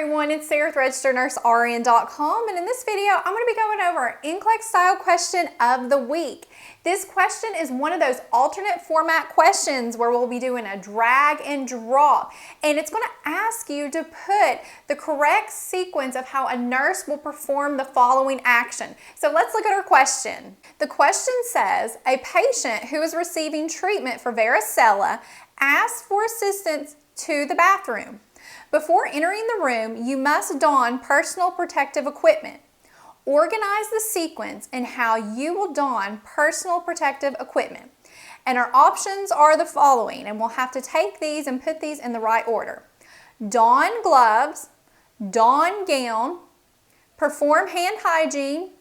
everyone, it's Sarah with registerednursern.com, and in this video I'm going to be going over our NCLEX-style question of the week. This question is one of those alternate format questions where we'll be doing a drag and drop, and it's going to ask you to put the correct sequence of how a nurse will perform the following action. So let's look at our question. The question says, a patient who is receiving treatment for varicella asks for assistance to the bathroom. Before entering the room, you must don personal protective equipment. Organize the sequence in how you will don personal protective equipment. And our options are the following, and we'll have to take these and put these in the right order. Don gloves, don gown, perform hand hygiene,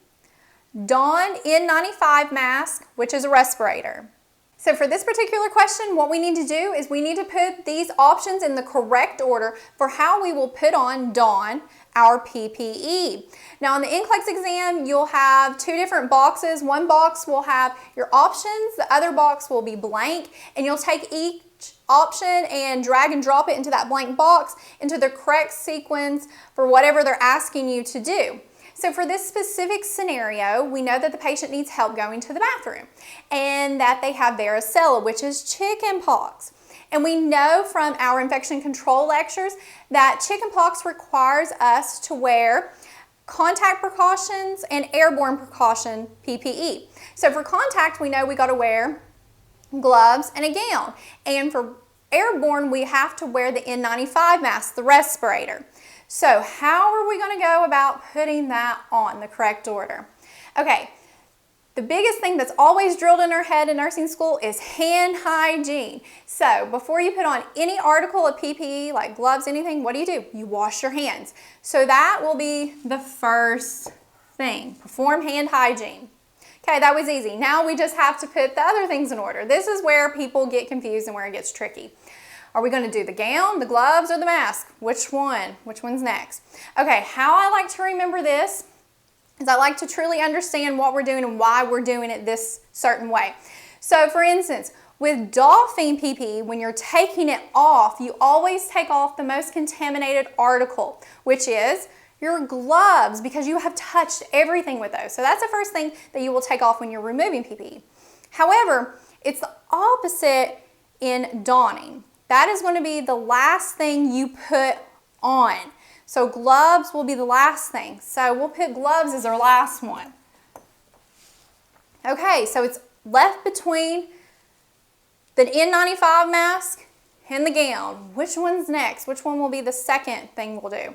don N95 mask, which is a respirator. So for this particular question, what we need to do is we need to put these options in the correct order for how we will put on, don our PPE. Now on the NCLEX exam, you'll have two different boxes. One box will have your options, the other box will be blank, and you'll take each option and drag and drop it into that blank box into the correct sequence for whatever they're asking you to do. So for this specific scenario, we know that the patient needs help going to the bathroom and that they have varicella, which is chickenpox. And we know from our infection control lectures that chickenpox requires us to wear contact precautions and airborne precaution PPE. So for contact, we know we got to wear gloves and a gown. And for airborne, we have to wear the N95 mask, the respirator. So how are we going to go about putting that on the correct order? Okay, the biggest thing that's always drilled in our head in nursing school is hand hygiene. So before you put on any article of PPE like gloves, anything, what do? You wash your hands. So that will be the first thing, perform hand hygiene. Okay, that was easy. Now we just have to put the other things in order. This is where people get confused and where it gets tricky. Are we going to do the gown, the gloves, or the mask? Which one? Which one's next? Okay, how I like to remember this is I like to truly understand what we're doing and why we're doing it this certain way. So for instance, with doffing PPE, when you're taking it off, you always take off the most contaminated article, which is your gloves, because you have touched everything with those. So that's the first thing that you will take off when you're removing PPE. However, it's the opposite in donning. That is going to be the last thing you put on. So gloves will be the last thing. So we'll put gloves as our last one. Okay, so it's left between the N95 mask and the gown. Which one's next? Which one will be the second thing we'll do?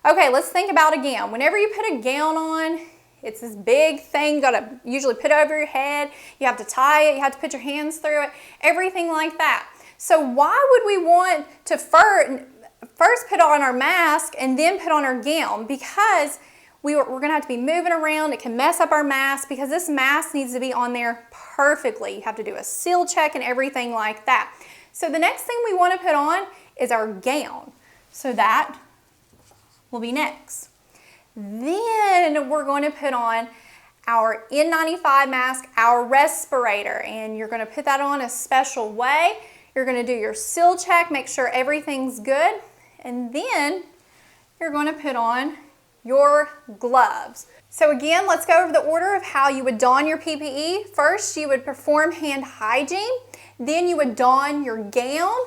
Okay, let's think about a gown. Whenever you put a gown on, it's this big thing you gotta usually put over your head. You have to tie it, you have to put your hands through it, everything like that. So why would we want to first put on our mask and then put on our gown? Because we're going to have to be moving around. It can mess up our mask because this mask needs to be on there perfectly. You have to do a seal check and everything like that. So the next thing we want to put on is our gown. So that will be next. Then we're going to put on our N95 mask, our respirator, and you're going to put that on a special way. You're going to do your seal check, make sure everything's good, and then you're going to put on your gloves. So again, let's go over the order of how you would don your PPE. First, you would perform hand hygiene. Then you would don your gown.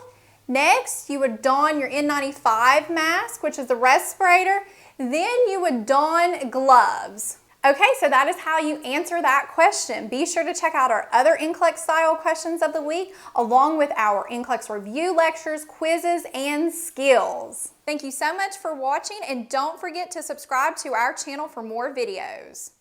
Next, you would don your N95 mask, which is the respirator. Then you would don gloves. Okay, so that is how you answer that question. Be sure to check out our other NCLEX-style questions of the week, along with our NCLEX review lectures, quizzes, and skills. Thank you so much for watching, and don't forget to subscribe to our channel for more videos.